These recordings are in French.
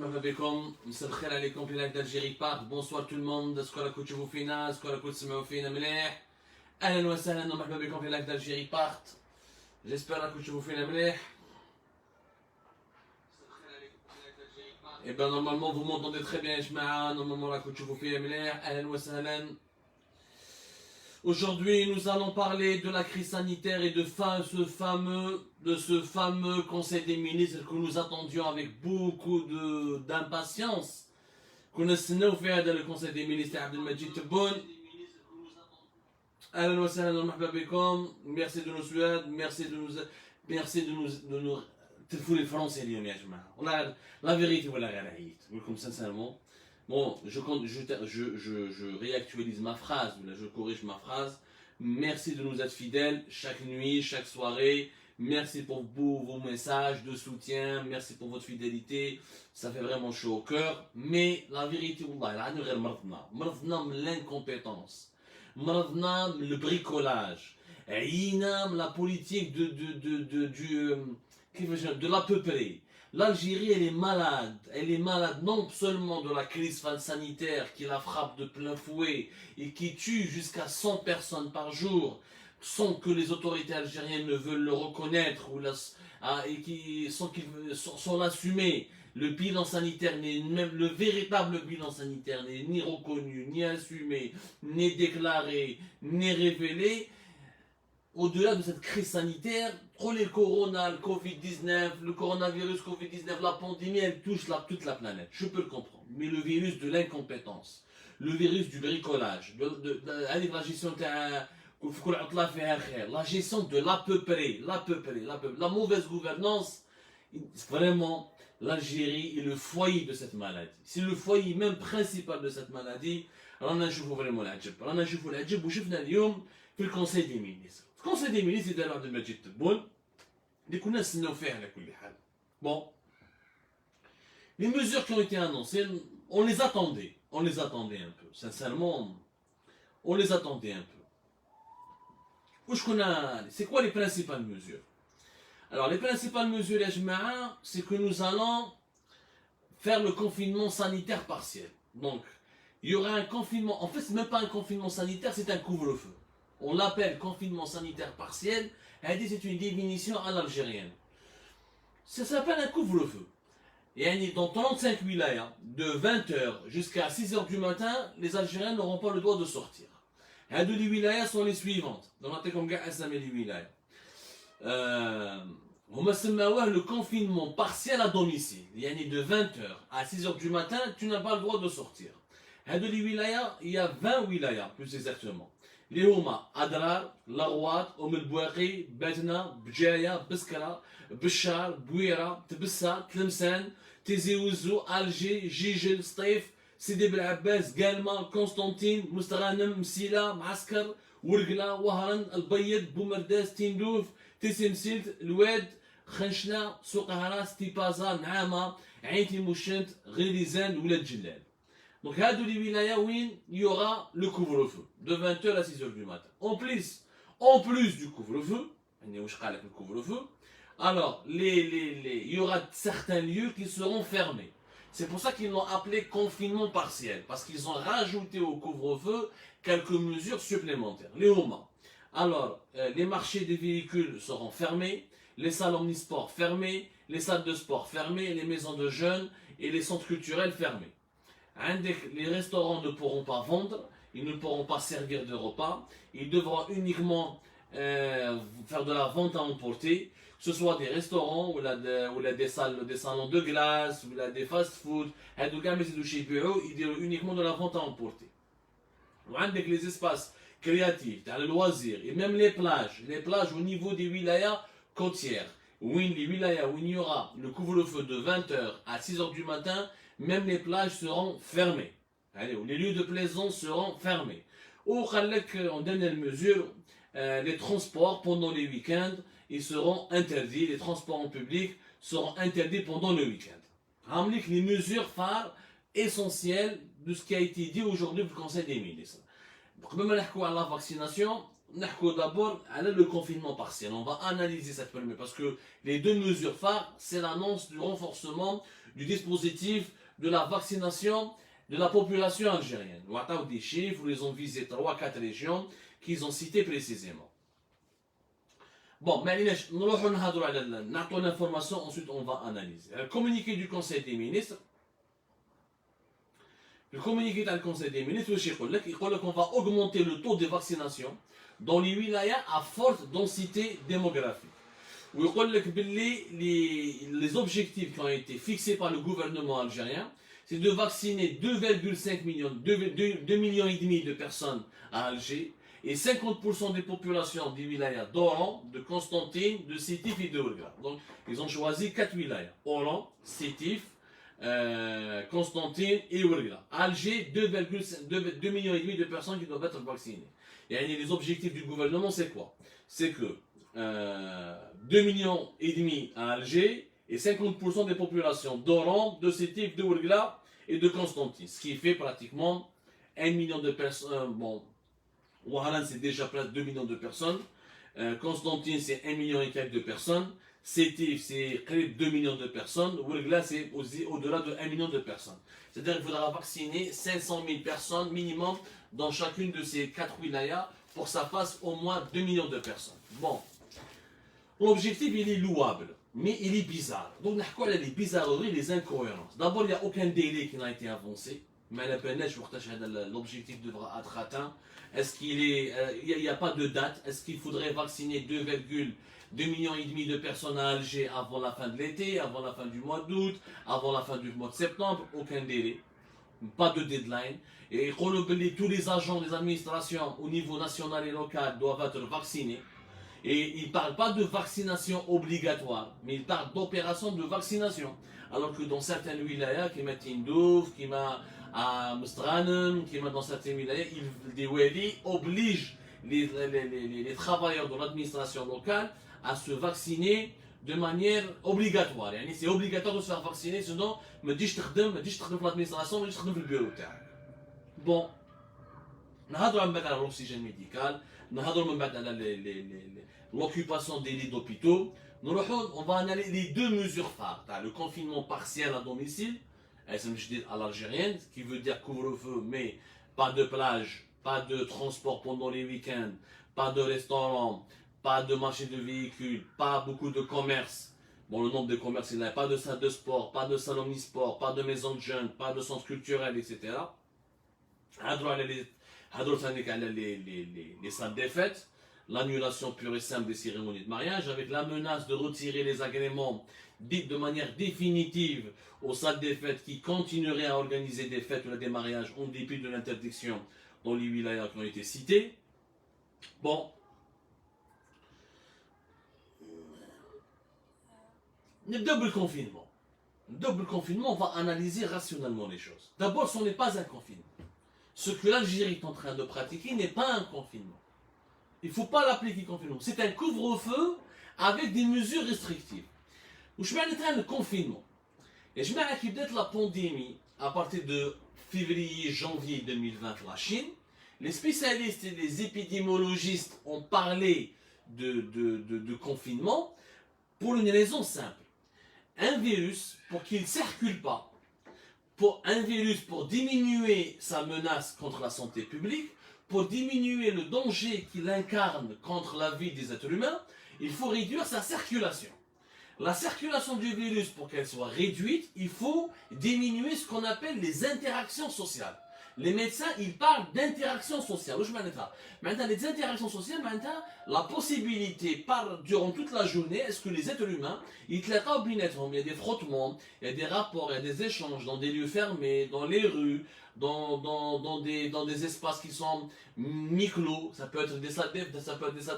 مرحبا بكم، مساء الخير عليكم في لايف d'Algérie Park. Bonsoir tout le monde, اسكو راكم تشوفوا فينا، اسكو راكم تسمعوا فينا مليح. اهلا وسهلا ومرحبا بكم في لايف d'Algérie Park. جيسبر راكم تشوفوا فينا مليح. Et ben normalement vous m'entendez très bien يا جماعة، normalement راكم تشوفوا فينا مليح. اهلا وسهلا. Aujourd'hui, nous allons parler de la crise sanitaire et de ce fameux Conseil des ministres que nous attendions avec beaucoup d'impatience. كنا في هذا الكونسيل دي مينيستر عبد المجيد تبون. اهلا وسهلا ومرحبا بكم. ميرسي دو نو سويد، ميرسي دو نو تلفوا لي الفرنسي اليوم يا جماعه. والله لا فيريتي ولا غير عييت نقول لكم sincèrement. Bon, je réactualise ma phrase, je corrige ma phrase. Merci de nous être fidèles chaque nuit, chaque soirée. Merci pour vos messages de soutien. Merci pour votre fidélité. Ça fait vraiment chaud au cœur. Mais la vérité, مرضنا من l'incompétence. مرضنا من le bricolage. عينا من la politique de l'à peu près. L'Algérie, elle est malade non seulement de la crise sanitaire qui la frappe de plein fouet et qui tue jusqu'à 100 personnes par jour, sans que les autorités algériennes ne veulent le reconnaître sans l'assumer. Le bilan sanitaire, même le véritable bilan sanitaire n'est ni reconnu, ni assumé, ni déclaré, ni révélé. Au-delà de cette crise sanitaire, le corona, le Covid-19, le coronavirus Covid-19, la pandémie, elle touche toute la planète. Je peux le comprendre. Mais le virus de l'incompétence, le virus du bricolage, la gestion de l'à peu près, la mauvaise gouvernance, vraiment, l'Algérie est le foyer de cette maladie. C'est le foyer même principal de cette maladie. رانا نشوفوا vraiment العجب. رانا نشوفوا العجب وشفنا اليوم في الكونسيل دي مينيستر. الكونسيل دي مينيستر دار عبد المجيد تبون اللي كنا نستناو فيه على كل حال. Bon. Les mesures qui ont été annoncées, on les attendait un peu. Sincèrement, on les attendait un peu. C'est quoi les principales mesures? Alors les principales mesures, les jama'a, c'est que nous allons faire le confinement sanitaire partiel. Donc, il y aura un confinement, en fait c'est même pas un confinement sanitaire, c'est un couvre-feu. On l'appelle confinement sanitaire partiel, c'est une définition à l'algérienne. Ça s'appelle un couvre-feu. Et dans 35 wilayas, de 20h jusqu'à 6h du matin, les Algériens n'auront pas le droit de sortir. Les wilayas sont les suivantes. Dans la comme les wilayas. Le confinement partiel à domicile. De 20h à 6h du matin, tu n'as pas le droit de sortir. Il y a 20 wilayas plus exactement. Les Homa, Adrar, Larouat, Om el-Bouakhi, Betna, Bjaya, Biskra, Bishar, Bouira, Tbissa, Tlemcen, Tizi Ouzou, Alger, Jijel, Stif, Sidi Bel Abbas, Galma, Constantine, Mustaghanem, Msila, Maskar, Wurgla, Wahran, Al-Bayed, Boumerdas, Tindouf, Tissim Silt, Loued, Khanchna, Souqahara, Stipaza, Naama, Ain Timouchent, Ghilizan, Ouled Jillal. Donc, il y aura le couvre-feu de 20h à 6h du matin. En plus du couvre-feu, alors il y aura certains lieux qui seront fermés. C'est pour ça qu'ils l'ont appelé confinement partiel, parce qu'ils ont rajouté au couvre-feu quelques mesures supplémentaires. Les Homa. Alors, les marchés des véhicules seront fermés, les salles omnisports fermés, les salles de sport fermées, les maisons de jeunes et les centres culturels fermés. Les restaurants ne pourront pas vendre, ils ne pourront pas servir de repas, ils devront uniquement faire de la vente à emporter, que ce soit des restaurants ou des salons de glace, ou des fast-food, ils diront uniquement de la vente à emporter. Les espaces créatifs, les loisirs, et même les plages au niveau des wilayas côtières, les wilayas où il y aura le couvre-feu de 20h à 6h du matin, même les plages seront fermées. Les lieux de plaisance seront fermés. En dernière mesure, les transports pendant les week-ends, ils seront interdits. Les transports en public seront interdits pendant le week-end. Les mesures phares essentielles de ce qui a été dit aujourd'hui par le Conseil des ministres. Même la vaccination, d'abord le confinement partiel. On va analyser cette première parce que les deux mesures phares, c'est l'annonce du renforcement du dispositif de la vaccination de la population algérienne. Ou à des chiffres, où ils ont visé 3-4 régions qu'ils ont citées précisément. Bon, mais nous avons l'information, ensuite on va analyser. Le communiqué du Conseil des ministres. Le communiqué du Conseil des ministres, il dit qu'on va augmenter le taux de vaccination dans les wilayas à forte densité démographique. Il dit que les objectifs qui ont été fixés par le gouvernement algérien, c'est de vacciner 2,5 millions, 2 millions et demi de personnes à Alger et 50% des populations des wilayas d'Oran, de Constantine, de Sétif et de Ouargla. Donc, ils ont choisi 4 wilayas. Oran, Sétif, Constantine et Ouargla. Alger, 2 millions et demi de personnes qui doivent être vaccinées. Et les objectifs du gouvernement, c'est quoi? C'est que 2 millions et demi à Alger et 50% des populations d'Oran, de Sétif, de Ouargla et de Constantine. Ce qui fait pratiquement 1 million de personnes. Bon, Ouaran, c'est déjà près de 2 millions de personnes. Constantine, c'est 1 million et quelques de personnes. Sétif, c'est près de 2 millions de personnes. Ouargla, c'est au-delà de 1 million de personnes. C'est-à-dire qu'il faudra vacciner 500 000 personnes minimum dans chacune de ces 4 wilayas pour que ça fasse au moins 2 millions de personnes. Bon, l'objectif, il est louable, mais il est bizarre. Donc, on a les bizarreries, les incohérences. D'abord, il n'y a aucun délai qui n'a été avancé. Mais l'objectif devra être atteint. Est-ce qu'il est, il n'y a pas de date? Est-ce qu'il faudrait vacciner 2,2 millions et demi de personnes à Alger avant la fin de l'été, avant la fin du mois d'août, avant la fin du mois de septembre? Aucun délai, pas de deadline. Et tous les agents des administrations au niveau national et local doivent être vaccinés. Et il ne parle pas de vaccination obligatoire, mais il parle d'opération de vaccination. Alors que dans certaines wilayas, qui mettent Tindouf, qui mettent à Mstranem, qui mettent dans certaines wilayas, des wali obligent les travailleurs de l'administration locale à se vacciner de manière obligatoire. C'est obligatoire de se faire vacciner, sinon, me dis je te pour l'administration, me dis je te le bureau. Bon, on a l'oxygène médical, on a l'occupation des lits d'hôpitaux. On va analyser les deux mesures phares. Le confinement partiel à domicile, à l'algérienne, ce qui veut dire couvre-feu, mais pas de plage, pas de transport pendant les week-ends, pas de restaurant, pas de marché de véhicules, pas beaucoup de commerce. Bon, le nombre de commerces, il n'y a pas de salle de sport, pas de salon omnisport, pas de maison de jeunes, pas de centre culturel, etc. Les salles des fêtes, l'annulation pure et simple des cérémonies de mariage, avec la menace de retirer les agréments de manière définitive aux salles des fêtes qui continueraient à organiser des fêtes ou des mariages en dépit de l'interdiction dans les wilayas qui ont été cités. Bon. Le double confinement. Le double confinement, on va analyser rationnellement les choses. D'abord, ce n'est pas un confinement. Ce que l'Algérie est en train de pratiquer n'est pas un confinement. Il ne faut pas l'appeler confinement. C'est un couvre-feu avec des mesures restrictives. Je vais le confinement. Et je vais peut-être la pandémie à partir de février-janvier 2020 la Chine. Les spécialistes et les épidémiologistes ont parlé de confinement pour une raison simple. Un virus, pour qu'il ne circule pas, un virus pour diminuer sa menace contre la santé publique, pour diminuer le danger qu'il incarne contre la vie des êtres humains, il faut réduire sa circulation. La circulation du virus, pour qu'elle soit réduite, il faut diminuer ce qu'on appelle les interactions sociales. Les médecins, ils parlent d'interactions sociales. Maintenant, les interactions sociales, la possibilité, durant toute la journée, est-ce que les êtres humains, il y a des frottements, il y a des rapports, il y a des échanges dans des lieux fermés, dans les rues, dans des espaces qui sont mi-clos. Ça peut être des salles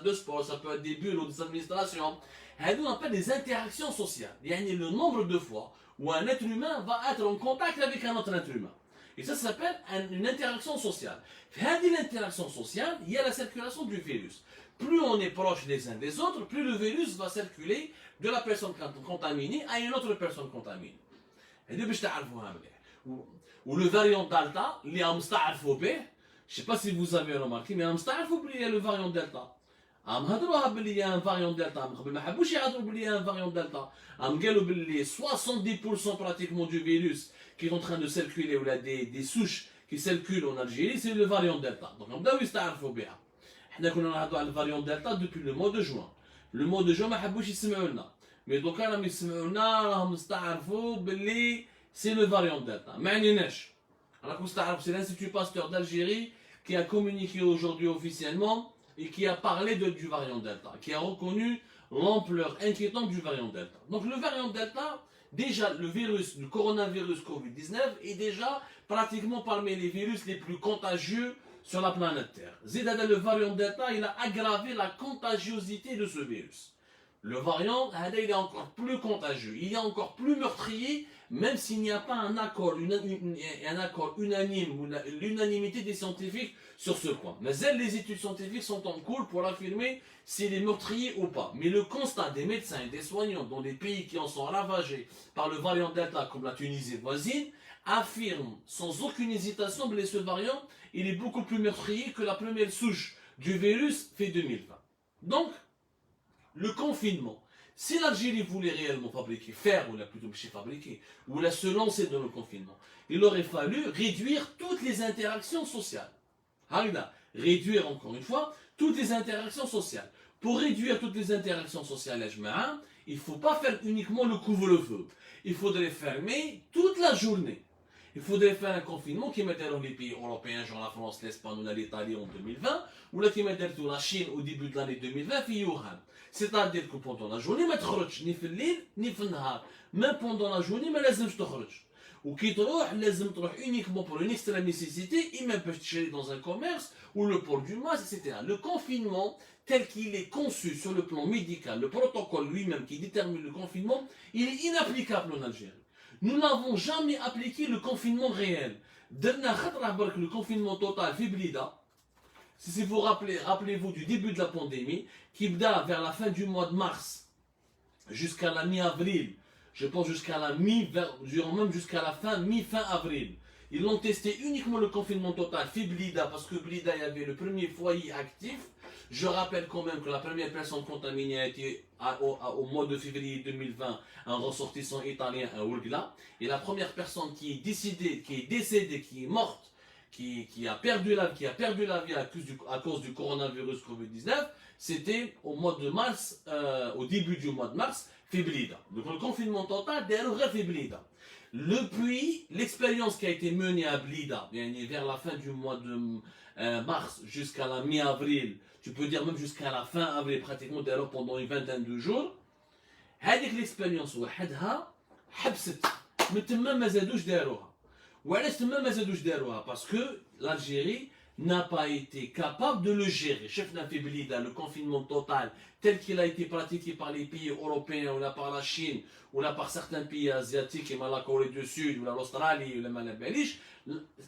de sport, ça peut être des bureaux, des administrations. On appelle des interactions sociales. Il y a le nombre de fois où un être humain va être en contact avec un autre être humain. Et ça s'appelle une interaction sociale. Dans l'interaction sociale, il y a la circulation du virus. Plus on est proche les uns des autres, plus le virus va circuler de la personne contaminée à une autre personne contaminée. Ou le variant Delta, je ne sais pas si vous avez remarqué, mais il y a le variant Delta. هضروها باللي يا ان فاريون دلتا من قبل ما حبوش يهضروا باللي يا ان فاريون دلتا قالوا باللي 70% pratiquement du virus qui est en train de circuler ou là des souches qui circulent en Algérie c'est le variant delta donc بداو يستعرفوا بها حنا كنا نهضروا على الفاريون دلتا depuis le mois de juin le mois de juin ما حبوش يسمعوا لنا مي دوكا راهم يسمعوا لنا راهم استعرفوا باللي c'est le variant delta ما عنيناش راكم استعرفوا c'est l'Institut Pasteur d'Algérie qui a communiqué aujourd'hui officiellement et qui a parlé du variant Delta, qui a reconnu l'ampleur inquiétante du variant Delta. Donc le variant Delta, déjà le virus, le coronavirus Covid-19 est déjà pratiquement parmi les virus les plus contagieux sur la planète Terre. Zidane, le variant Delta, il a aggravé la contagiosité de ce virus. Le variant, il est encore plus contagieux, il est encore plus meurtrier, même s'il n'y a pas un accord unanime ou l'unanimité des scientifiques sur ce point. Mais les études scientifiques sont en cours pour affirmer s'il est meurtrier ou pas. Mais le constat des médecins et des soignants dans les pays qui en sont ravagés par le variant Delta, comme la Tunisie voisine, affirme sans aucune hésitation que ce variant, il est beaucoup plus meurtrier que la première souche du virus fait 2020. Donc, le confinement, si l'Algérie voulait réellement faire, ou la plutôt fabriquer, ou la se lancer dans le confinement, il aurait fallu réduire toutes les interactions sociales. Réduire encore une fois toutes les interactions sociales. Pour réduire toutes les interactions sociales, il ne faut pas faire uniquement le couvre-feu. Il faudrait fermer toute la journée. Il faudrait faire un confinement qui mettait dans les pays européens, genre la France, l'Espagne ou l'Italie en 2020, ou là qui mettait dans la Chine au début de l'année 2020, في Wuhan. C'est-à-dire que pendant la journée, ما تخرجش ni في الليل ni في النهار. Même pendant la journée, ما لازمش تخرج. وكي تروح لازم تروح uniquement pour une extrême nécessité, et même peut aller dans un commerce, ou le port du masque, etc. Le confinement, tel qu'il est conçu sur le plan médical, le protocole lui-même qui détermine le confinement, il est inapplicable en Algérie. Nous n'avons jamais appliqué le confinement réel. Le confinement total, si vous rappelez-vous du début de la pandémie, qui vers la fin du mois de mars, jusqu'à la mi-avril, je pense jusqu'à la même jusqu'à la mi-fin avril. Ils l'ont testé uniquement le confinement total, Blida, parce que Blida, il y avait le premier foyer actif. Je rappelle quand même que la première personne contaminée a été au mois de février 2020, un ressortissant italien, un Ourgla. Et la première personne qui est décédée, qui est morte, qui a perdu la vie à cause du coronavirus Covid-19, c'était au mois de mars, au début du mois de mars, Blida. Donc le confinement total, derrière Blida. Depuis l'expérience qui a été menée à Blida, vers la fin du mois de mars jusqu'à la mi-avril, tu peux dire même jusqu'à la fin avril, pratiquement d'ailleurs pendant une vingtaine de jours, هذيك l'expérience وحدها حبست من تما ما زادوش داروها. وعلاش تما ما زادوش داروها؟ parce que l'Algérie n'a pas été capable de le gérer. شفنا في بليده le confinement total tel qu'il a été pratiqué par les pays européens ou là par la Chine ou là par certains pays asiatiques comme la Corée du Sud ou l'Australie ou la Belgique,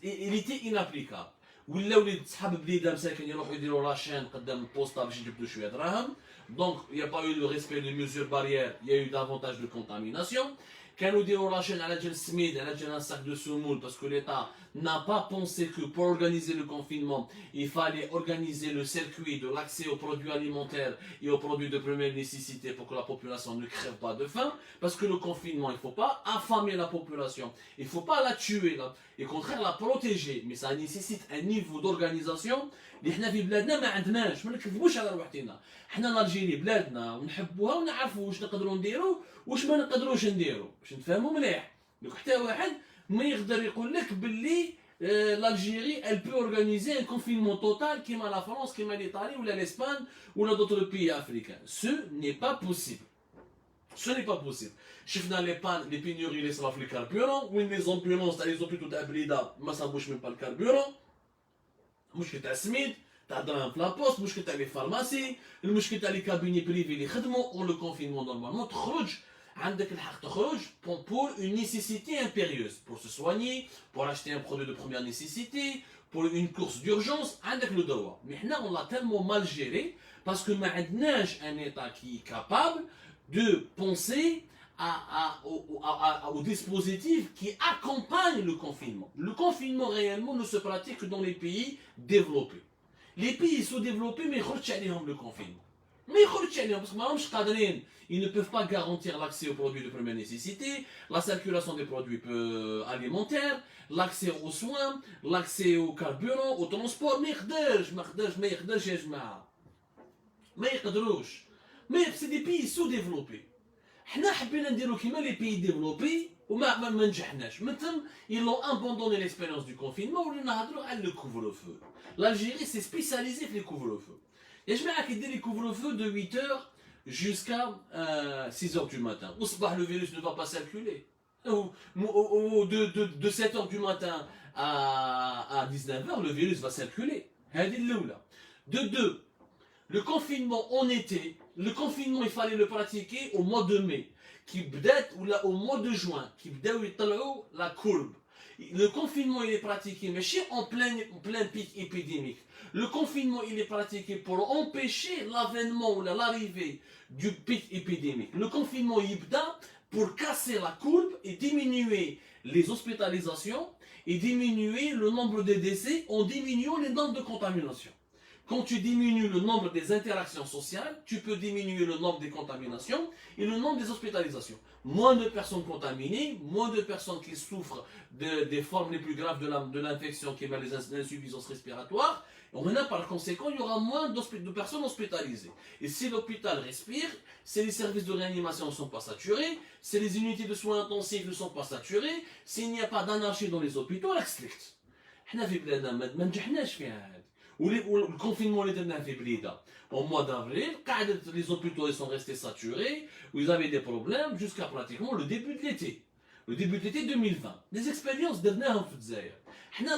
il était inapplicable. ولا وليد صحاب بليده مساكن يروحوا يديروا لاشين قدام البوسطه باش يجبدوا شويه دراهم. Donc il n'y a pas eu le respect des mesures barrières, il y a eu davantage de contamination. كانوا يديروا لاشين على جال السميد على جال un sac de semoule parce que l'État n'a pas pensé que pour organiser le confinement il fallait organiser le circuit de l'accès aux produits alimentaires et aux produits de première nécessité pour que la population ne crève pas de faim, parce que le confinement il ne faut pas affamer la population, il ne faut pas la tuer là, et au contraire la protéger, mais ça nécessite un niveau d'organisation اللي حنا في بلادنا ما عندناش. ما نكذبوش على روحنا، حنا الجيري بلادنا ونحبوها ونعرفوا واش نقدروا نديروا واش ما نقدروش نديروا باش نتفاهموا مليح. دونك حتى واحد ما يقدر يقول لك باللي l'Algérie elle peut organiser un confinement total comme la France, comme l'Italie ou l'Espagne ou d'autres pays africains. Ce n'est pas possible. Ce n'est pas possible. شفنا les pénuries اللي صرا في الكاربيورون وين les ambulances تاع les hôpitaux تاع بليده ما صابوش من الكاربيورون. مشكل تاع السميد تاع الدراهم في لابوست، مشكل تاع لي فارماسي، المشكل تاع لي كابيني بريفي اللي يخدموا. اون لو كونفينمون نورمالمون تخرج عندك الحق تخرج pour une nécessité impérieuse, pour se soigner, pour acheter un produit de première nécessité, pour une course d'urgence, عندك le droit. Mais حنا on l'a tellement mal géré parce que ما عندناش un état qui est capable de penser au dispositif qui accompagne le confinement. Le confinement réellement ne se pratique que dans les pays développés. Les pays sous-développés, mais يخرجش عليهم le confinement. ما يخرجش عليهم باسكو ماهمش قادرين. Ils ne peuvent pas garantir l'accès aux produits de première nécessité, la circulation des produits alimentaires, l'accès aux soins, l'accès au carburant, au transport. ما يقدرش يا جماعه. ما يقدروش. Mais c'est des pays sous-développés. حنا حبينا نديرو كيما les pays développés وما نجحناش. Maintenant, ils ont abandonné l'expérience du confinement ولينا نهضروا على le couvre-feu. L'Algérie s'est spécialisée في les couvre-feu. يا جماعه كي دير les couvre-feu de 8h jusqu'à 6h du matin. Au soir, le virus ne va pas circuler. De 7h du matin à 19h, le virus va circuler. De 2, le confinement en été, le confinement il fallait le pratiquer au mois de mai, ou au mois de juin, qui la courbe. Le confinement il est pratiqué, mais en plein pic épidémique. Le confinement il est pratiqué pour empêcher l'avènement ou l'arrivée du pic épidémique. Le confinement il est pour casser la courbe et diminuer les hospitalisations et diminuer le nombre de décès en diminuant les nombres de contaminations. Quand tu diminues le nombre des interactions sociales, tu peux diminuer le nombre des contaminations et le nombre des hospitalisations. Moins de personnes contaminées, moins de personnes qui souffrent des formes les plus graves de l'infection qui est l'insuffisance respiratoire. Et maintenant, par conséquent, il y aura moins de personnes hospitalisées. Et si l'hôpital respire, si les services de réanimation ne sont pas saturés, si les unités de soins intensifs ne sont pas saturées, s'il n'y a pas d'anarchie dans les hôpitaux, le confinement au mois d'avril, les hôpitaux sont restés saturés, où ils avaient des problèmes jusqu'à pratiquement le début de l'été. Le début de l'été 2020. Les expériences dernières en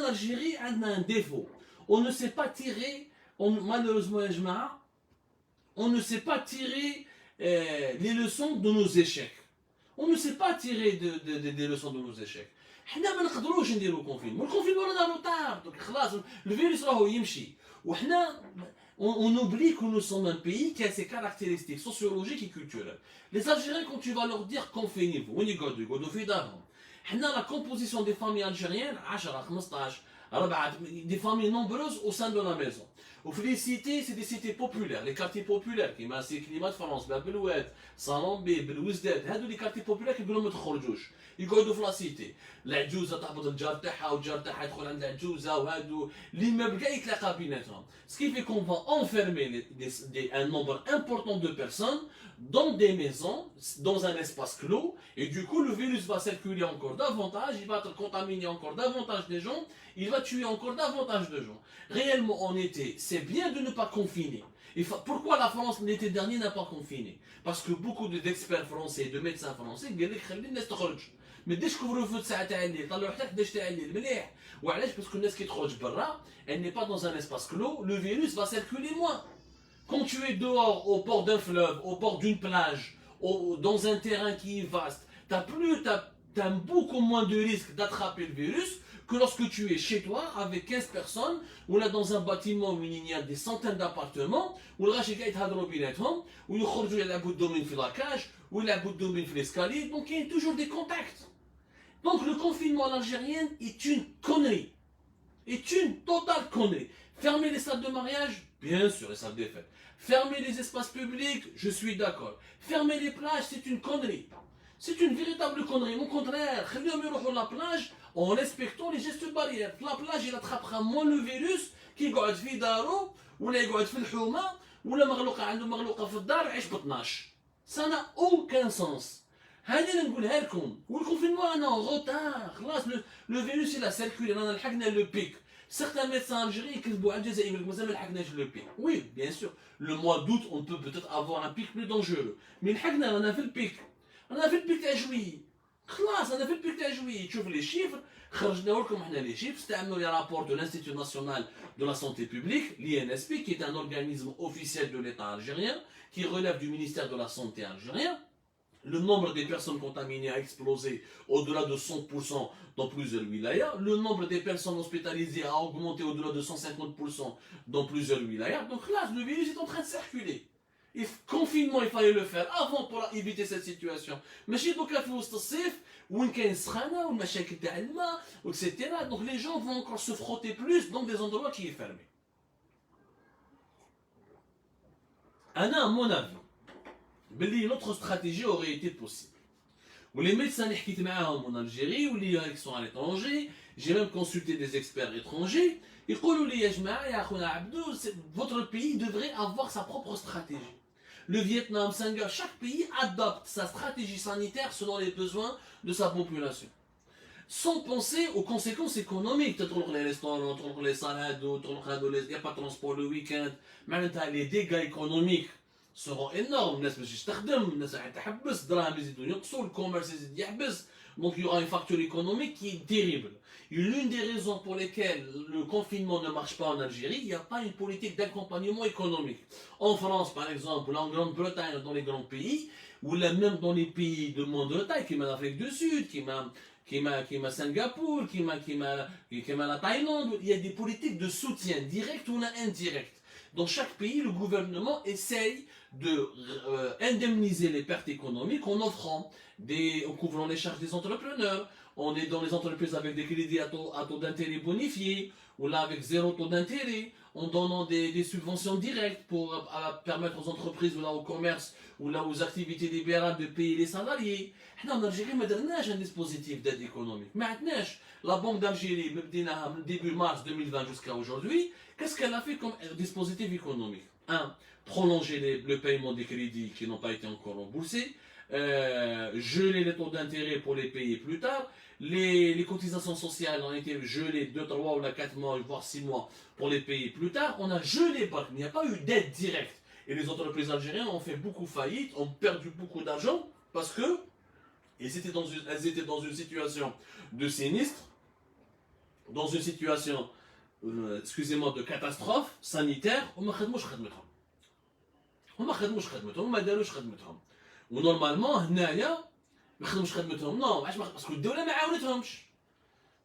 l'Algérie a un défaut. On ne sait pas tirer, malheureusement, on ne sait pas tirer les leçons de nos échecs. On ne sait pas tirer des leçons de nos échecs. حنا ما نقدروش نديرو كونفينمون. الكونفينمون رانا روطار دونك خلاص الفيروس راهو يمشي وحنا on oublie que nous sommes un pays qui a ses caractéristiques sociologiques et culturelles. Les Algériens, quand tu vas leur dire confinez-vous, وين يقعدوا في دارهم. حنا la composition des familles algériennes 10 15 des familles nombreuses au sein de la maison. Au les cités, c'est des cités populaires, les quartiers populaires, qui m'a c'est climat de France, Belouet, Salambé, Belouizdet, هادو les quartiers populaires qui يقولوا ما تخرجوش. يقعدوا في لا سيتي. العجوزه تهبط الجار تاعها والجار تاعها يدخل عند العجوزه وهادو l'immeuble كاع يتلاقى بيناتهم. Ce qui fait qu'on va enfermer un nombre important de personnes dans des maisons, dans un espace clos, et du coup le virus va circuler encore davantage, il va contaminer encore davantage des gens, il va tuer encore davantage de gens. Réellement en été, c'est bien de ne pas confiner. Pourquoi la France l'été dernier n'a pas confiné? Parce que beaucoup d'experts français, de médecins français, قال لك خلي الناس تخرج. ما ديش كوفرو ساعه تاع الليل، طلعوا حتى 11 تاع الليل مليح. وعلاش؟ باسكو الناس كي تخرج برا، elle n'est pas dans un espace clos, le virus va circuler moins. Quand tu es dehors, au bord d'un fleuve, au bord d'une plage, dans un terrain qui est vaste, t'as beaucoup moins de risques d'attraper le virus que lorsque tu es chez toi avec 15 personnes, ou là dans un bâtiment où il y a des centaines d'appartements, où le rachet est hadro binatom, où il y a la bout de domaine في la cage, ou la bout de domaine في l'escalier, donc il y a toujours des contacts. Donc le confinement à l'algérienne est une connerie. Est une totale connerie. Fermer les salles de mariage, bien sûr, les salles des fêtes. Fermer les espaces publics, je suis d'accord. Fermer les plages, c'est une connerie. C'est une véritable connerie. Au contraire, خليهم la plage en respectant les gestes barrières. La plage, il attrapera moins le virus qui يقعد في دارو ولا يقعد في الحومة ولا مغلوقة عنده مغلوقة في الدار يعيش ب 12. Ça n'a aucun sens. هذه اللي نقولها لكم. والكونفينمون انا en retard. خلاص le virus il a circulé, رانا لحقنا le pic. Certains médecins algériens يكذبوا على الجزائر يقول لك مازال ما لحقناش le pic. Oui, bien sûr. Le mois d'août, on peut peut-être avoir un pic plus dangereux. Mais لحقنا رانا في البيك. رانا في البيك تاع جويي. خلاص انا في البيك تاع جويي. تشوف لي شيفر خرجنا لكم احنا لي شيفر استعملوا لي رابور de l'Institut national de la santé publique, l'INSP, qui est un organisme officiel de l'État algérien, qui relève du ministère de la santé algérien. Le nombre des personnes contaminées a explosé au-delà de 100% dans plusieurs wilayas. Le nombre des personnes hospitalisées a augmenté au-delà de 150% dans plusieurs wilayas. Donc là, le virus est en train de circuler. Et confinement, il fallait le faire avant pour éviter cette situation. ماشي دوكا في وسط الصيف وين كاين السخانه والمشاكل تاع الماء etc. Donc les gens vont encore se frotter plus dans des endroits qui est fermé. Anna, à mon avis, notre stratégie aurait été possible. Ou les médecins qui étaient en Algérie, ou les qui sont à l'étranger, j'ai même consulté des experts étrangers. Ils disent votre pays devrait avoir sa propre stratégie. Le Vietnam, Singapour, chaque pays adopte sa stratégie sanitaire selon les besoins de sa population. Sans penser aux conséquences économiques. Les restaurants, les salades, il n'y a pas de transport le week-end. Les dégâts économiques seront énormes. Le commerce, donc il y aura une facture économique qui est terrible. L'une des raisons pour lesquelles le confinement ne marche pas en Algérie, il n'y a pas une politique d'accompagnement économique. En France, par exemple, ou en Grande-Bretagne, dans les grands pays, ou là même dans les pays de moindre taille, qui m'a l'Afrique du Sud, qui m'a Singapour, qui m'a la Thaïlande, il y a des politiques de soutien direct ou indirect. Dans chaque pays, le gouvernement essaye de indemniser les pertes économiques en offrant en couvrant les charges des entrepreneurs. On est dans les entreprises avec des crédits à taux d'intérêt bonifiés, ou là avec zéro taux d'intérêt, en donnant des subventions directes pour permettre aux entreprises ou là au commerce ou là aux activités libérales de payer les salariés. En Algérie, ما درناش un dispositif d'aide économique. Maintenant, la Banque d'Algérie, début mars 2020 jusqu'à aujourd'hui, qu'est-ce qu'elle a fait comme dispositif économique? Prolonger le paiement des crédits qui n'ont pas été encore remboursés, geler les taux d'intérêt pour les payer plus tard, les cotisations sociales ont été gelées 2, 3 ou 4 mois, voire 6 mois pour les payer plus tard. On a gelé, il n'y a pas eu d'aide directe. Et les entreprises algériennes ont fait beaucoup faillite, ont perdu beaucoup d'argent parce que elles étaient dans une situation de sinistre, dans une situation, excusez-moi, de catastrophe sanitaire. ونورمالمون هنايا ما خدموش خدمتهم نو علاش باسكو الدوله ما عاونتهمش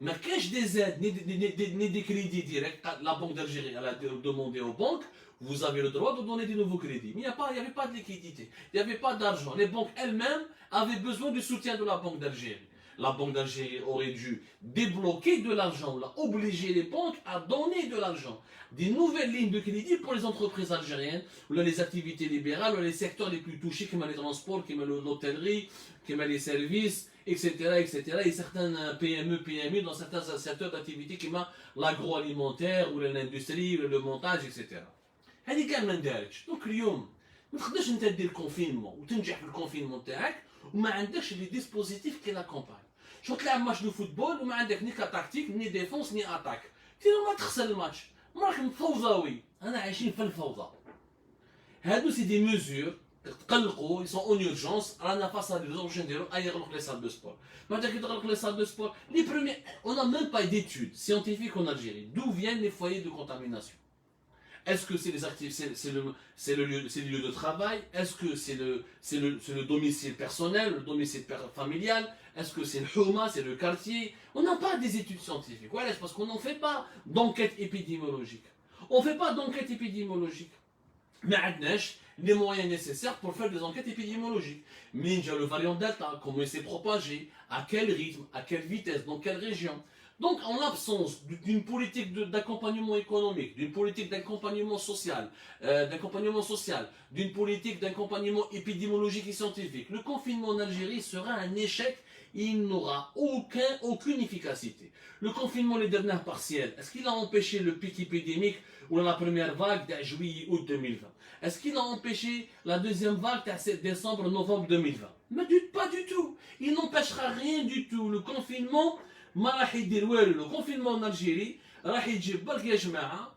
ما كانش دي زاد ني دي كريدي ديريكت لا بانك d'Algérie elle a demandé aux banques vous avez le droit de donner des nouveaux crédits mais il n'y avait pas de liquidité il n'y avait pas d'argent les banques elles-mêmes avaient besoin du soutien de la Banque d'Algérie. La Banque d'Algérie aurait dû débloquer de l'argent, obliger les banques à donner de l'argent. Des nouvelles lignes de crédit pour les entreprises algériennes, ou les activités libérales, ou les secteurs les plus touchés, comme les transports, comme l'hôtellerie, comme les services, etc., etc. Et certains PME, PMI dans certains secteurs d'activité, comme l'agroalimentaire, ou l'industrie, ou le montage, etc. هذه كان ما نداركش. Donc اليوم ما تقدرش انت دير الكونفينمون وتنجح في الكونفينمون تاعك وما عندكش لي ديسبوزيتيف كي لاكومباج. شو تلعب ماتش دو فوتبول وما عندك ني كاتاكتيك ني ديفونس ني اتاك. تيرو ما تخسر الماتش. راك فوضوي. انا عايشين في الفوضى. هادو سي دي ميزور تقلقوا ils sont en urgence رانا فاس à l'urgence نديرو يغلق لي سال دو سبور. بعد كي تغلق لي سال دو سبور les premiers on n'a même pas d'études scientifiques en Algérie. D'où viennent les foyers de contamination? Est-ce que c'est les activités, c'est le lieu de travail? Est-ce que c'est le domicile personnel, le domicile familial? Est-ce que c'est le Houma, c'est le quartier? On n'a pas des études scientifiques. Voilà, c'est parce qu'on n'en fait pas d'enquête épidémiologique. On ne fait pas d'enquête épidémiologique. Mais on a les moyens nécessaires pour faire des enquêtes épidémiologiques. Mais le variant Delta, comment il s'est propagé, à quel rythme, à quelle vitesse, dans quelle région? Donc, en l'absence d'une politique d'accompagnement économique, d'une politique d'accompagnement social, d'une politique d'accompagnement épidémiologique et scientifique, le confinement en Algérie sera un échec et il n'aura aucune efficacité. Le confinement, les dernières partielles, est-ce qu'il a empêché le pic épidémique ou la première vague de juillet-août 2020? Est-ce qu'il a empêché la deuxième vague de décembre-novembre 2020? Mais pas du tout. Il n'empêchera rien du tout. Le confinement, ما راح يدير والو لو كونفينمون ان الجيري راح يجيب برك يا جماعه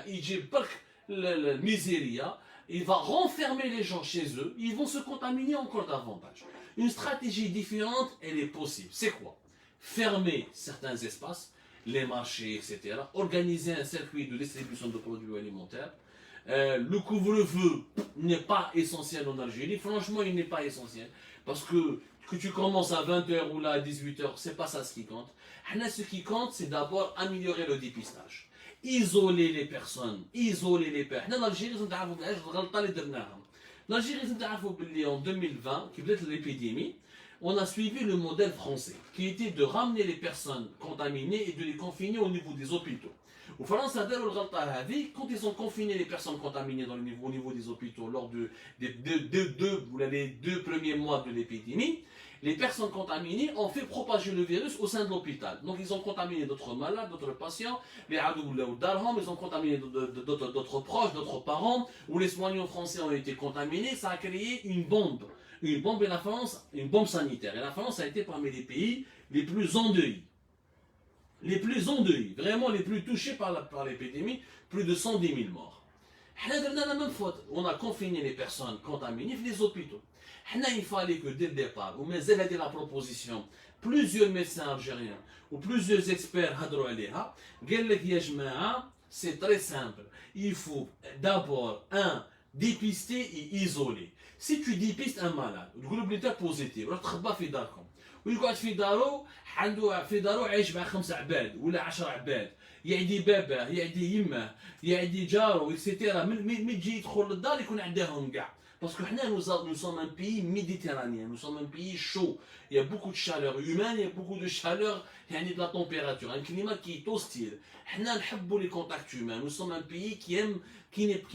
يجيب برك الميزيريا il va renfermer les gens chez eux ils vont se contaminer encore davantage. Une stratégie différente elle est possible. C'est quoi? Fermer certains espaces, les marchés, etc. Organiser un circuit de distribution de produits alimentaires. Le couvre-feu n'est pas essentiel en Algérie. Franchement, il n'est pas essentiel parce que tu commences à 20h ou là à 18h, c'est pas ça ce qui compte. Ce qui compte, c'est d'abord améliorer le dépistage. Isoler les personnes, isoler les personnes. En Algérie, en 2020, qui était l'épidémie, on a suivi le modèle français, qui était de ramener les personnes contaminées et de les confiner au niveau des hôpitaux. Au France, quand ils ont confiné les personnes contaminées au niveau des hôpitaux lors les 2 premiers mois de l'épidémie, les personnes contaminées ont fait propager le virus au sein de l'hôpital. Donc ils ont contaminé d'autres malades, d'autres patients, ils ont contaminé d'autres proches, d'autres parents, où les soignants français ont été contaminés. Ça a créé une bombe et la France, une bombe sanitaire. Et la France a été parmi les pays les plus endeuillés. Vraiment les plus touchés par l'épidémie, plus de 110 000 morts. On a confiné les personnes contaminées dans les hôpitaux. Il fallait que dès le départ, ou mais elle a dit la proposition, plusieurs médecins algériens ou plusieurs experts c'est très simple. Il faut d'abord, dépister et isoler. Si tu dépistes un malade, تقول بلي positif, تخبى في داركم ويقعد في دارو عنده في دارو عايش مع 5 عباد ولا 10 عباد يعدي باباه يعدي يمه يعدي جارو اكسيتيرا من تجي يدخل للدار يكون عندهم كاع. Parce que nous sommes un pays méditerranéen, nous sommes un pays chaud. Il y a beaucoup de chaleur humaine, il y a beaucoup de chaleur, de la température, un climat qui est hostile. Nous aimons les contacts humains, nous sommes un pays qui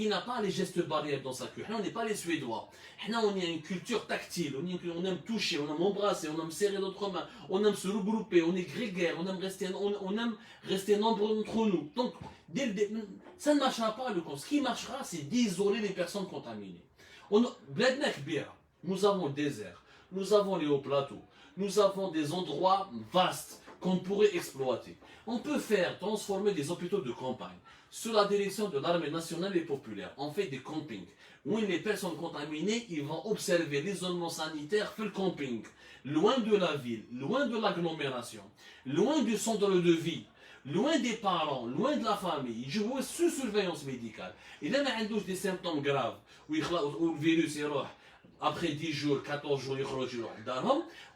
n'a pas les gestes barrières dans sa culture. On n'est pas les Suédois. On a une culture tactile, on aime toucher, on aime embrasser, on aime serrer notre main, on aime se regrouper, on est grégaire, on aime rester nombreux entre nous. Donc, ça ne marchera pas le compte. Ce qui marchera, c'est d'isoler les personnes contaminées. Nous avons le désert, nous avons les hauts plateaux, nous avons des endroits vastes qu'on pourrait exploiter. On peut transformer des hôpitaux de campagne. Sous la direction de l'armée nationale et populaire, on fait des campings. Où les personnes contaminées, ils vont observer l'isolement sanitaire, fait le camping. Loin de la ville, loin de l'agglomération, loin du centre de vie. Loin des parents, loin de la famille, je vois sous surveillance médicale. Et là, on a des symptômes graves, où le virus est après 10 jours, 14 jours, il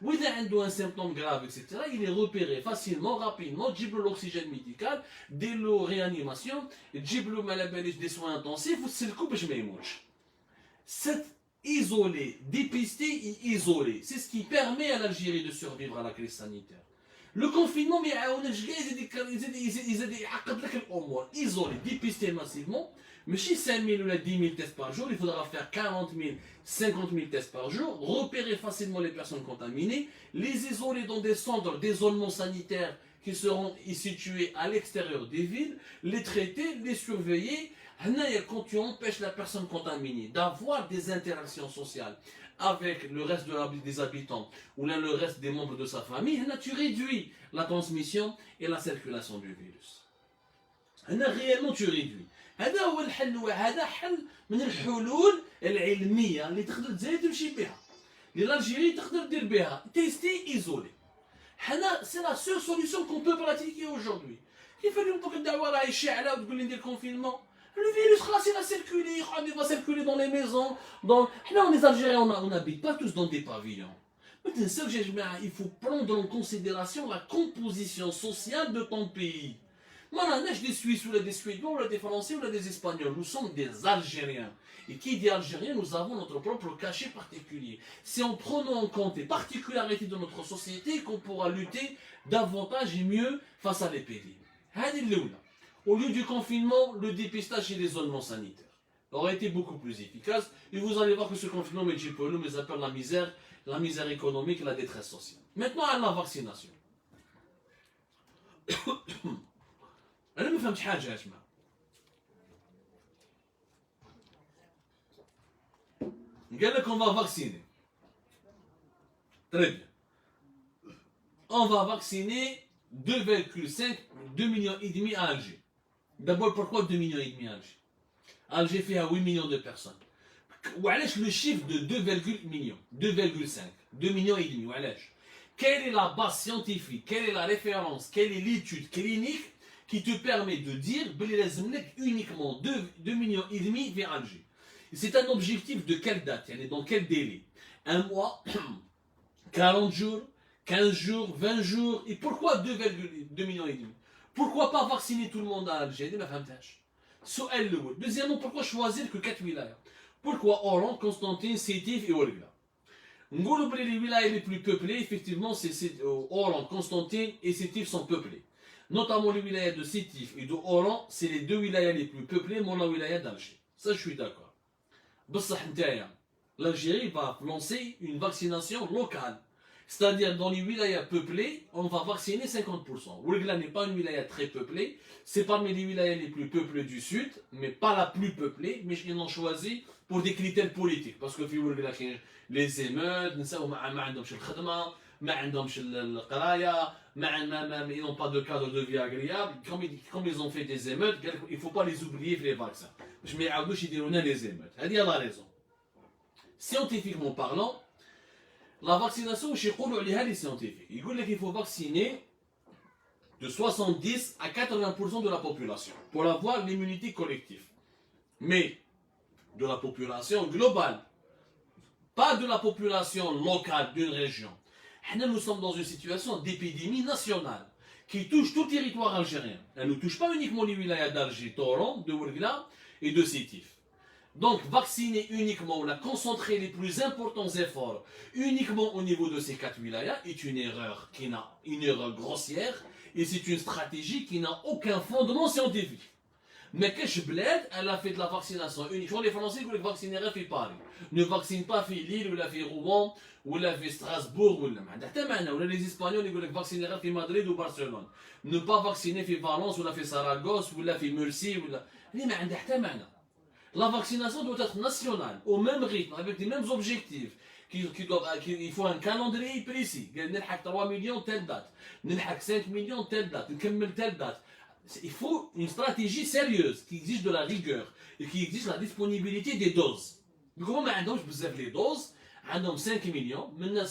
où il a un symptôme grave, etc., il est repéré facilement, rapidement, il y a l'oxygène médical, de la réanimation, il y a des soins intensifs, c'est le coup que je m'émouche. C'est isolé, dépisté et isolé. C'est ce qui permet à l'Algérie de survivre à la crise sanitaire. Le confinement, mais isolé, dépisté massivement. Mais si 5 000 ou 10 000 tests par jour, il faudra faire 40 000, 50 000 tests par jour, repérer facilement les personnes contaminées, les isoler dans des centres d'isolement sanitaire qui seront situés à l'extérieur des villes, les traiter, les surveiller. Quand tu empêches la personne contaminée d'avoir des interactions sociales avec le reste des habitants ou là, le reste des membres de sa famille, tu réduis la transmission et la circulation du virus. Réellement tu réduis. هذا هو الحل وهذا حل من الحلول العلميه اللي تقدر تزيد تمشي بها اللي l'Algérie تقدر دير بها تيستي ايزولي. حنا سي لا سول سوليوشن كون بو براتيكي aujourd'hui. كيف اليوم دوك الدعوه راهي شاعله وتقول لي ندير كونفينمون. Le virus il va circuler, il va circuler dans les maisons. Là, les Algériens, on n'habite pas tous dans des pavillons. Mais il faut prendre en considération la composition sociale de ton pays. Moi, on a des Suisses, ou des Suédois, ou des Français, ou des Espagnols. Nous sommes des Algériens. Et qui dit Algérien, nous avons notre propre cachet particulier. C'est en prenant en compte les particularités de notre société qu'on pourra lutter davantage et mieux face à l'épidémie. Au lieu du confinement, le dépistage et l'isolement sanitaire aurait été beaucoup plus efficace. Et vous allez voir que ce confinement, mais appelle la misère économique et la détresse sociale. Maintenant, à la vaccination. أنا ما فهمتش حاجة يا جماعة. قال لك on va vacciner. Très bien. On va vacciner 2,5 millions et demi à Alger. D'abord, pourquoi 2 millions et demi à Alger? Alger fait à 8 millions de personnes. وعلاش le chiffre de 2,5 millions et demi? وعلاش? Quelle est la base scientifique? Quelle est la référence? Quelle est l'étude clinique qui te permet de dire uniquement 2 millions et demi vers Alger? C'est un objectif de quelle date? Dans quel délai? Un mois, 40 jours, 15 jours, 20 jours. Et pourquoi 2,2 millions et demi? Pourquoi pas vacciner tout le monde à Alger? Deuxièmement, pourquoi choisir que 4 wilayas? Pourquoi Oran, Constantine, Sétif et Ouargla? Les wilayas les plus peuplés, effectivement, c'est Oran, Constantine et Sétif sont peuplés. notamment les wilayas de Sétif et de Oran, c'est les deux wilayas les plus peuplés, mon la wilaya d'Alger. Ça, je suis d'accord. L'Algérie va lancer une vaccination locale. C'est-à-dire, dans les wilayas peuplés, on va vacciner 50%. Ouargla n'est pas une wilaya très peuplée. C'est parmi les wilayas les plus peuplées du sud, mais pas la plus peuplée, mais ils l'ont choisi pour des critères politiques. Parce que les émeutes, ils n'ont pas de cadre de vie agréable. Comme ils ont fait des émeutes, il ne faut pas les oublier les vaccins. Je mets à gauche, ils diront les émeutes. Elle a raison. Scientifiquement parlant, la vaccination, je suis les scientifiques. Ils disent qu'il faut vacciner de 70 à 80% de la population pour avoir l'immunité collective. Mais de la population globale, pas de la population locale d'une région. Nous sommes dans une situation d'épidémie nationale qui touche tout le territoire algérien. Elle ne touche pas uniquement les wilayas d'Alger, Toron, de Ouargla et de Sétif. Donc, vacciner uniquement, on a concentré les plus importants efforts uniquement au niveau de ces 4 wilayas est une erreur grossière et c'est une stratégie qui n'a aucun fondement scientifique. Mais Kesh Bled, elle a fait de la vaccination uniquement. Les Français voulaient vacciner à Paris. Ne vaccine pas à Lille, ou la Rouen, ou la Strasbourg, ou les Espagnols, ils voulaient vacciner à Madrid ou Barcelone. Ne pas vacciner à Valence, ou la Saragosse, ou la Murcie, ou la. La vaccination doit être nationale, au même rythme, avec les mêmes objectifs. Il faut un calendrier précis. Il faut 3 millions telle date, 5 millions telle date, telle date. Il faut une stratégie sérieuse qui exige de la rigueur et qui exige la disponibilité des doses. Donc, on a les doses, on a 5 millions, maintenant,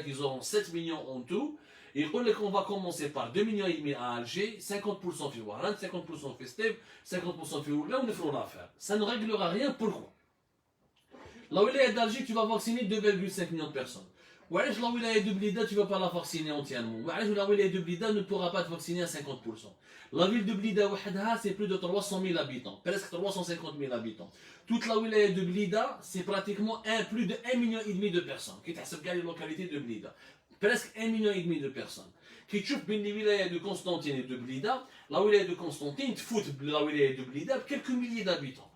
ils auront 7 millions en tout. Et on va commencer par 2,5 millions à Alger, 50% في Ouaran, 50% في Steve, 50% في Ouargla, on fera l'affaire. Ça ne réglera rien, pourquoi? La wilaya d'Alger, tu vas vacciner 2,5 millions de personnes. Ou alors la wilaya de Blida, tu ne vas pas la vacciner entièrement. Ou alors la wilaya de Blida ne pourra pas te vacciner à 50%. La ville de Blida, c'est plus de 300 000 habitants, presque 350 000 habitants. Toute la wilaya de Blida, c'est pratiquement plus de 1,5 million de personnes. Qui est les localités de Blida. Presque 1,5 million de personnes. Qui touchent les wilayas de Constantine et de Blida, la wilaya de Constantine te fout la wilaya de Blida quelques milliers d'habitants.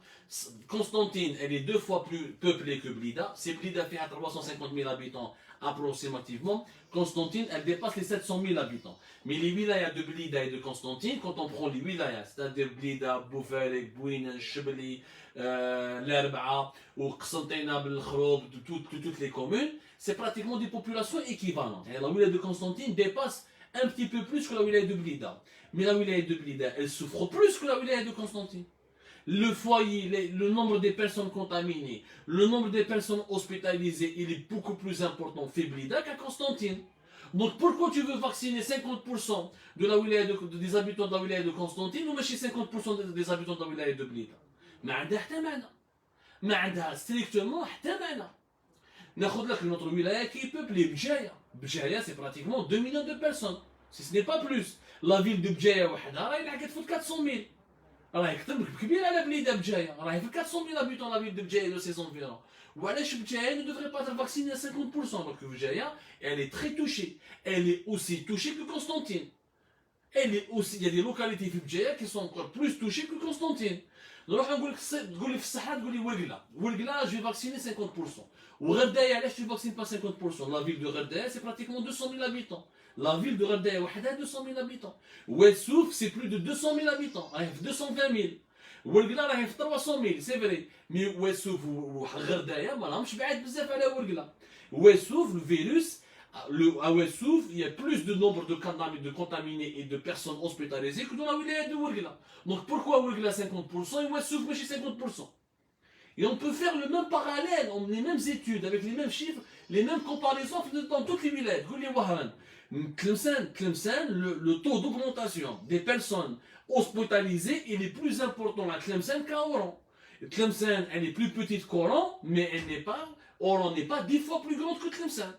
Constantine, elle est 2 fois plus peuplée que Blida. C'est Blida fait à 350 000 habitants approximativement. Constantine, elle dépasse les 700 000 habitants. Mais les wilayas de Blida et de Constantine, quand on prend les wilayas, c'est-à-dire Blida, Boufarek, Bouina, Chebli, l'Arba'a, ou Qsantena, Belkhroub, de toutes les communes, c'est pratiquement des populations équivalentes. Et la wilaya de Constantine dépasse un petit peu plus que la wilaya de Blida. Mais la wilaya de Blida, elle souffre plus que la wilaya de Constantine. Le foyer, le nombre de personnes contaminées, le nombre de personnes hospitalisées, il est beaucoup plus important fait Blida qu'à Constantine. Donc pourquoi tu veux vacciner 50% de la wilaya des habitants de la wilaya de Constantine ou même 50% des habitants de la wilaya de Blida? ما عندها حتى معنى. ما عندها strictement حتى معنى. ناخذ لك notre wilaya qui est peuplée Bjaya. Bjaya c'est pratiquement 2 millions de personnes. Si ce n'est pas plus. La ville de Bjaya وحدها راهي لحقت تفوت 400 000. راهي كبير على بليده بجايه راهي في 400 000 habitants la ville de Bjaya et de ses environs. وعلاش Bjaya ne devrait pas être vaccinée à 50% donc Bjaya elle est très touchée. Elle est aussi touchée que Constantine. Il y a des localités في Bjaya qui sont encore plus touchées que Constantine. نروح نقول لك تقول لي في الصحه تقول لي Ouargla je vais vacciner 50%. وغردايه علاش tu vaccines pas 50%? La ville de Gherdaya c'est pratiquement 200 000 habitants. La ville de Gherdaya وحدها 200 000 habitants. Oued Souf c'est plus de 200 000 habitants. راهي في 220 000. Ouargla راهي في 300 000 c'est vrai. Mais Oued Souf وغردايه ما راهمش بعاد بزاف على Ouargla. Oued Souf le virus à Oued Souf, il y a plus de nombre de contaminés et de personnes hospitalisées que dans la wilaya de Ouargla. Donc pourquoi Ouargla 50% et Oued Souf mais 50%? Et on peut faire le même parallèle, les mêmes études, avec les mêmes chiffres, les mêmes comparaisons dans toutes les wilayas. Tlemcen, le taux d'augmentation des personnes hospitalisées, il est plus important à Tlemcen qu'à Oran. Tlemcen, elle est plus petite qu'Oran, mais Oran n'est pas 10 fois plus grande que Tlemcen.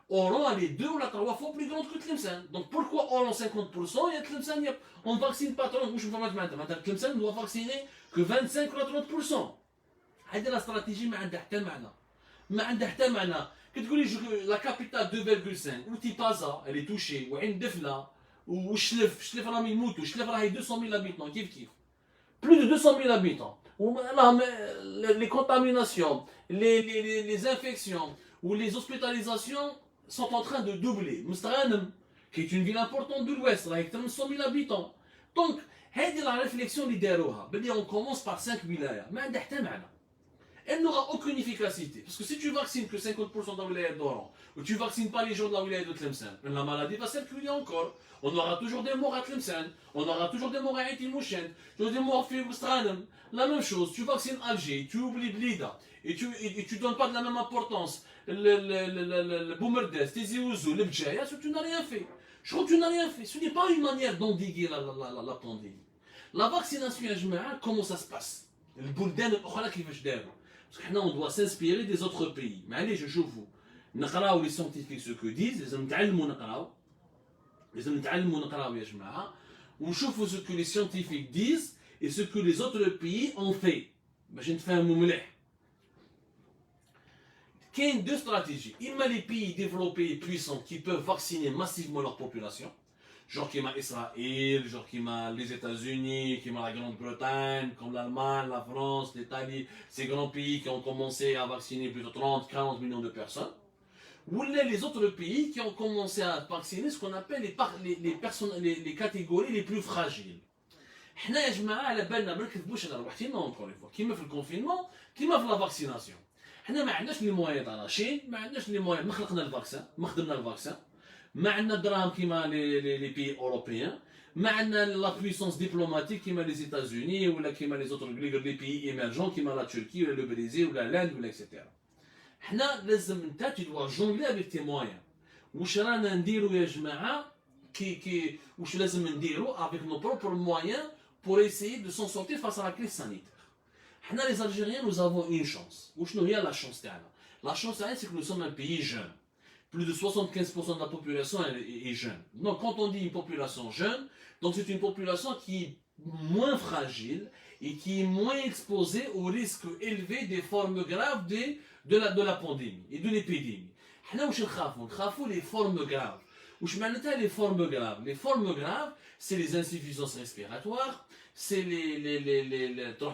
Oran, elle est 2 ou 3 fois plus grande que Tlemcen. Donc pourquoi Oran 50% et Tlemcen, on ne vaccine pas 30%? Tlemcen doit vacciner que 25 ou 30%. هذه لا استراتيجي ما عندها حتى معنى. ما عندها حتى معنى. كتقول لي لا كابيتال 2,5 و تيبازا elle est touchée وعين دفله وشلف راهم يموتوا شلف راهي 200 000 habitants كيف plus de 200 000 habitants les contaminations les infections ou les hospitalisations sont en train de doubler Mstghanem qui est une ville importante de l'Ouest راهي اكثر من 100 000 habitants donc هذه la réflexion اللي داروها بلي on commence par 5 ولايات ما عندها حتى معنى elle n'aura aucune efficacité. Parce que si tu vaccines que 50% de la wilaya d'Oran, ou tu vaccines pas les gens de la wilaya de Tlemcen, la maladie va circuler encore. On aura toujours des morts à Tlemcen, on aura toujours des morts à Etimouchen, toujours des morts à Stranem. La même chose, tu vaccines Alger, tu oublies Blida, et tu donnes pas de la même importance le Boumerdes, Tizi Ouzou, le Bdjaya, tu n'as rien fait. Je crois que tu n'as rien fait. Ce n'est pas une manière d'endiguer la pandémie. La vaccination, comment ça se passe? Le Boulden, parce que on doit s'inspirer des autres pays. Mais allez, je vous. نقراو les scientifiques ce que disent, لازم نتعلموا نقراو. لازم نتعلموا نقراو يا جماعة. ونشوفوا ce que les scientifiques disent et ce que les autres pays ont fait. باش نتفاهموا مليح. كاين deux stratégies. إما les pays développés et puissants qui peuvent vacciner massivement leur population. Genre qui m'a Israël, genre qui m'a les États-Unis, qui m'a la Grande-Bretagne, comme l'Allemagne, la France, l'Italie, ces grands pays qui ont commencé à vacciner plus de 30-40 millions de personnes. Ou les autres pays qui ont commencé à vacciner ce qu'on appelle les catégories les plus fragiles. حنا يا جماعة على بالنا ما نكذبوش على روحنا encore une fois كيما في الكونفينمون كيما في لا فاكسيناسيون. حنا ما عندناش لي مويان تاع لاشين، ما عندناش لي مويان ما خلقنا الفاكسان، ما خدمنا الفاكسان. ما عندنا دراهم كيما لي بي اوروبيان ما عندنا لا بويسونس دبلوماتيك كيما لي ايتازوني ولا كيما لي زوتر لي بي ايمرجون كيما لا تركي ولا لو بريزيل ولا لاند ولا اكسيتيرا حنا لازم انت تدوا جونغلي افيك تي مويان واش رانا نديرو يا جماعه كي واش لازم نديرو افيك نو بروبر مويان pour essayer de s'en sortir face à la crise sanitaire. حنا les Algériens nous avons une chance. وشنو هي la chance تاعنا؟ La chance تاعنا c'est que nous sommes un pays jeune. Plus de 75% de la population est jeune. Donc quand on dit une population jeune, donc c'est une population qui est moins fragile et qui est moins exposée aux risques élevés des formes graves de la pandémie et de l'épidémie. حنا واش نخافوا les formes graves. واش معناتها les formes graves? Les formes graves, c'est les insuffisances respiratoires, c'est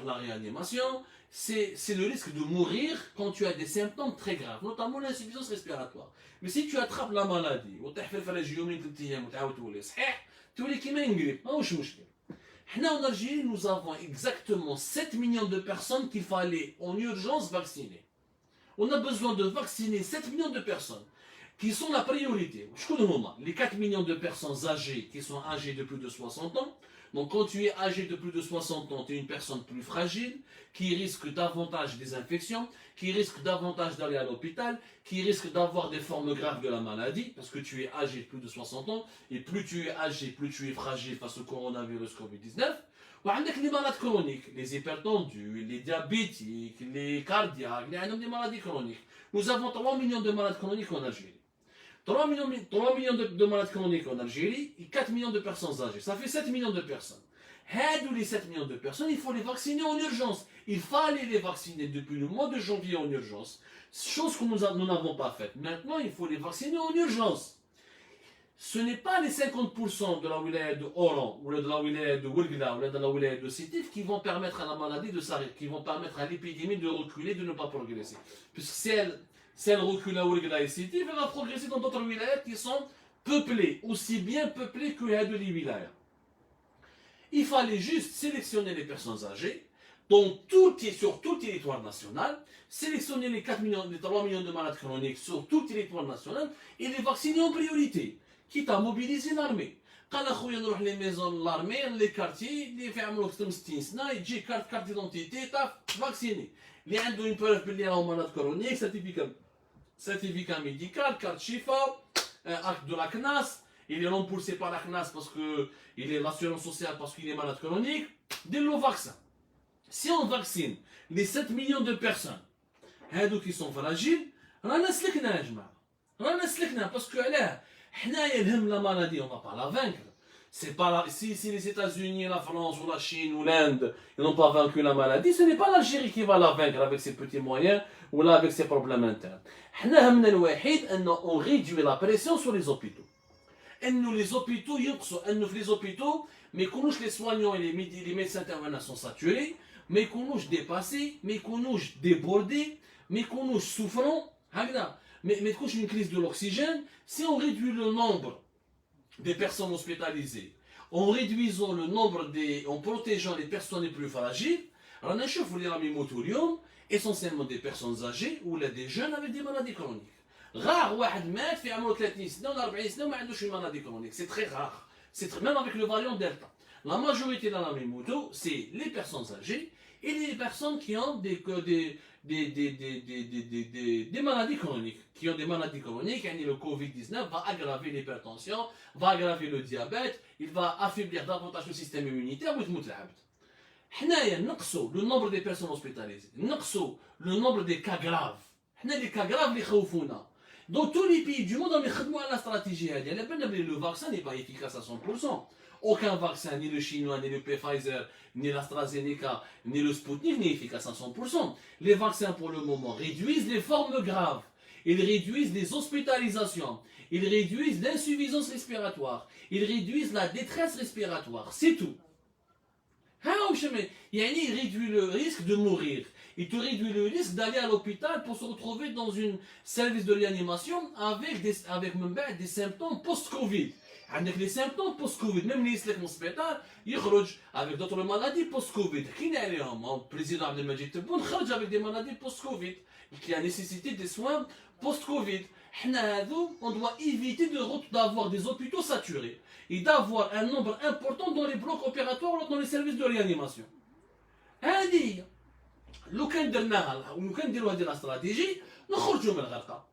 la réanimation, c'est le risque de mourir quand tu as des symptômes très graves, notamment l'insuffisance respiratoire. Mais si tu attrapes la maladie, وتحفل الفرج يومين 3 ايام وتعاود تولي صحيح تولي كيما نقريب ماهوش مشكل. حنا en Algérie nous avons exactement 7 millions de personnes qu'il fallait en urgence vacciner. On a besoin de vacciner 7 millions de personnes qui sont la priorité. Les 4 millions de personnes âgées qui sont âgées de plus de 60 ans. Donc quand tu es âgé de plus de 60 ans, tu es une personne plus fragile, qui risque davantage des infections, qui risque davantage d'aller à l'hôpital, qui risque d'avoir des formes graves de la maladie, parce que tu es âgé de plus de 60 ans, et plus tu es âgé, plus tu es fragile face au coronavirus Covid-19. Ou les malades chroniques, les hypertendus, les diabétiques, les cardiaques, des maladies chroniques. Nous avons 3 millions de malades chroniques en Algérie. 3 millions de malades chroniques en Algérie et 4 millions de personnes âgées. Ça fait 7 millions de personnes. Les 7 millions de personnes, il faut les vacciner en urgence. Il fallait les vacciner depuis le mois de janvier en urgence. Chose que nous n'avons pas faite. Maintenant, il faut les vacciner en urgence. Ce n'est pas les 50% de la wilaya de Oran, ou de la wilaya de Ouelgla, ou de la wilaya de Sétif qui vont permettre à la maladie de s'arrêter, qui vont permettre à l'épidémie de reculer, de ne pas progresser. Puisque si elle recule à Ouelgla et Sétif, elle va progresser dans d'autres wilayas qui sont peuplées, aussi bien peuplées que les de wilayas. Il fallait juste sélectionner les personnes âgées, sur tout le territoire national, sélectionner les 3 millions de malades chroniques sur tout le territoire national et les vacciner en priorité, quitte à mobiliser l'armée. قال اخويا نروح لي ميزون لارمي لي كارتي اللي في عمره اكثر من 60 سنه يجي كارت ديدونتيتي تاع فاكسيني اللي عنده اون بروف باللي راهو مالاد كرونيك certificat médical, carte Chifa, acte de la CNAS, il est remboursé par la CNAS parce qu'il est l'assurance sociale parce qu'il est malade chronique, dès le vaccin. Si on vaccine les 7 millions de personnes, qui sont fragiles, رانا سلكنا يا جماعه رانا سلكنا باسكو علاه حنايا الهم la maladie on va pas la vaincre. C'est pas si les États-Unis, la France ou la Chine ou l'Inde n'ont pas vaincu la maladie, ce n'est pas l'Algérie qui va la vaincre avec ses petits moyens ou là avec ses problèmes internes. حنا همنا الوحيد ان on réduit la pression sur les hôpitaux. انه les hôpitaux ينقصوا انه في les hôpitaux ما يكونوش les soignants et les médecins intervenants sont saturés ما يكونوش dépassés ما يكونوش débordés ما يكونوش souffrants هكذا ما تكونش une crise de l'oxygène. Si on réduit le nombre des personnes hospitalisées en réduisant le nombre en protégeant les personnes les plus fragiles, رانا نشوفوا اللي راهم يموتوا اليوم essentiellement des personnes âgées ou des jeunes avec des maladies chroniques. Rare واحد مات في عمره 30 سنه ولا 40 سنه وما عندوش une maladie chronique. C'est très rare. Même avec le variant Delta. La majorité dans la moto, c'est les personnes âgées et les personnes qui ont des maladies chroniques. Qui ont des maladies chroniques, et le Covid-19 va aggraver l'hypertension, va aggraver le diabète, il va affaiblir davantage le système immunitaire ou تموت العبد. حنايا نقصوا le nombre des personnes hospitalisées, نقصوا le nombre des cas graves. حنا les cas graves اللي خوفونا. Dans tous les pays du monde, on a la stratégie. Le vaccin n'est pas efficace à 100%. Aucun vaccin, ni le chinois, ni le Pfizer, ni l'AstraZeneca, ni le Sputnik n'est efficace à 100%. Les vaccins, pour le moment, réduisent les formes graves. Ils réduisent les hospitalisations. Ils réduisent l'insuffisance respiratoire. Ils réduisent la détresse respiratoire. C'est tout. Il réduit le risque de mourir. Il te réduit le risque d'aller à l'hôpital pour se retrouver dans un service de réanimation avec des symptômes post-Covid. Avec les symptômes post-Covid, même les gens qui sont ils sortent avec d'autres maladies post-Covid. Qui est le président Abdelmajid Tebboune sort avec des maladies post-Covid, qui a nécessité des soins post-Covid. On doit éviter d'avoir des hôpitaux saturés et d'avoir un nombre important dans les blocs opératoires ou dans les services de réanimation. هذه لو كان درناها ولو كان نديروا هذه الاستراتيجي نخرجوا من الغرقه.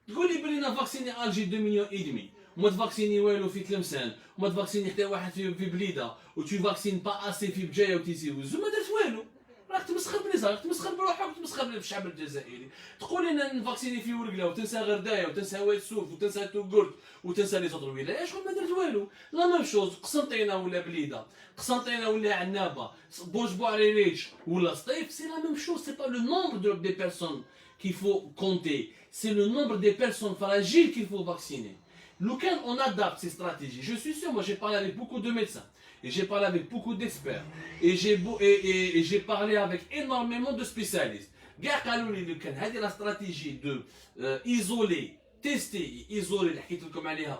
تقول لي بلي فاكسيني الجي 2 مليون et demi وما تفاكسيني والو في تلمسان وما تفاكسيني حتى واحد في بليده وتي فاكسين با اسي في بجايه وتيزي وزو ما درت والو. راك تمسخر بلي راك تمسخر بروحك وتمسخر بالشعب الجزائري. تقول لنا نفاكسيني في ورقله وتنسى غردايه وتنسى واد سوف وتنسى توغورت وتنسى لي زوطر ولايات شغل ما درت والو. لا ميم شوز قسنطينه ولا بليده قسنطينه ولا عنابه بوجبوعري ريتش ولا سطيف سي لا ميم شوز. سي با لو نومبر دي بيرسون qu'il faut compter, c'est le nombre des personnes fragiles qu'il faut vacciner. Lequel on adapte ces stratégies. Je suis sûr, moi j'ai parlé avec beaucoup de médecins, et j'ai parlé avec beaucoup d'experts, et j'ai parlé avec énormément de spécialistes. C'est la stratégie de isoler, tester et isoler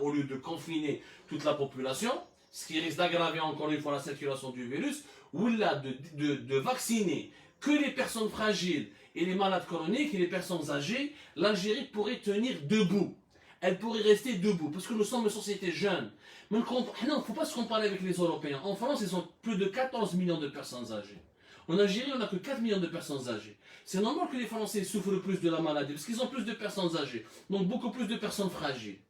au lieu de confiner toute la population, ce qui risque d'aggraver encore une fois la circulation du virus, ou là de vacciner que les personnes fragiles et les malades chroniques et les personnes âgées. L'Algérie pourrait tenir debout. Elle pourrait rester debout, parce que nous sommes une société jeune. Mais il ne faut pas se comparer avec les Européens. En France, ils ont plus de 14 millions de personnes âgées. En Algérie, on n'a que 4 millions de personnes âgées. C'est normal que les Français souffrent plus de la maladie, parce qu'ils ont plus de personnes âgées, donc beaucoup plus de personnes fragiles.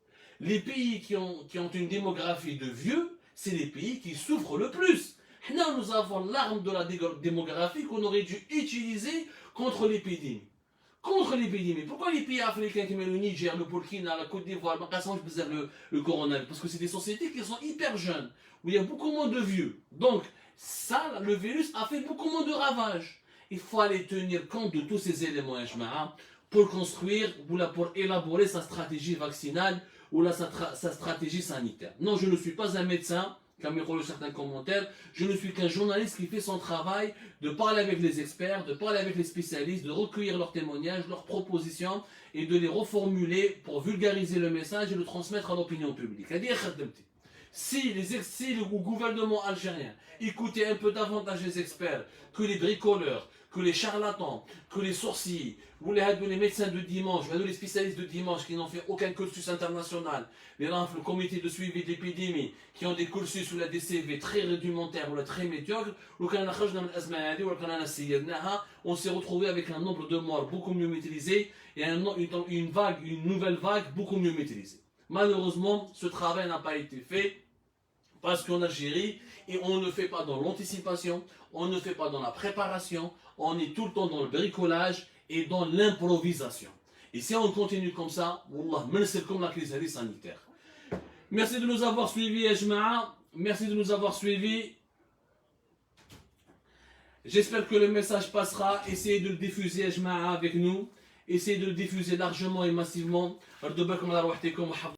Les pays qui ont une démographie de vieux, c'est les pays qui souffrent le plus. Nous avons l'arme de la démographie qu'on aurait dû utiliser contre l'épidémie. Contre l'épidémie. Pourquoi les pays africains comme le Niger, le Burkina, la Côte d'Ivoire, le coronavirus? Parce que c'est des sociétés qui sont hyper jeunes, où il y a beaucoup moins de vieux. Donc, ça, le virus a fait beaucoup moins de ravages. Il faut aller tenir compte de tous ces éléments, pour construire, pour élaborer sa stratégie vaccinale ou sa stratégie sanitaire. Non, je ne suis pas un médecin, comme il y a certains commentaires, je ne suis qu'un journaliste qui fait son travail de parler avec les experts, de parler avec les spécialistes, de recueillir leurs témoignages, leurs propositions et de les reformuler pour vulgariser le message et le transmettre à l'opinion publique. Si le gouvernement algérien écoutait un peu davantage les experts que les bricoleurs, que les charlatans, que les sourciers, ou les médecins de dimanche, les spécialistes de dimanche qui n'ont fait aucun cursus international, le comité de suivi de l'épidémie, qui ont des cursus ou la DCV très rudimentaires ou très médiocres, on s'est retrouvé avec un nombre de morts beaucoup mieux maîtrisé et une nouvelle vague beaucoup mieux maîtrisée. Malheureusement, ce travail n'a pas été fait. Parce qu'en Algérie, et on ne le fait pas dans l'anticipation, on ne le fait pas dans la préparation, on est tout le temps dans le bricolage et dans l'improvisation. Et si on continue comme ça, Wallah, c'est comme la crise sanitaire. Merci de nous avoir suivis, Ejma'a. Merci de nous avoir suivis. J'espère que le message passera. Essayez de le diffuser, Ejma'a, avec nous. Essayez de le diffuser largement et massivement.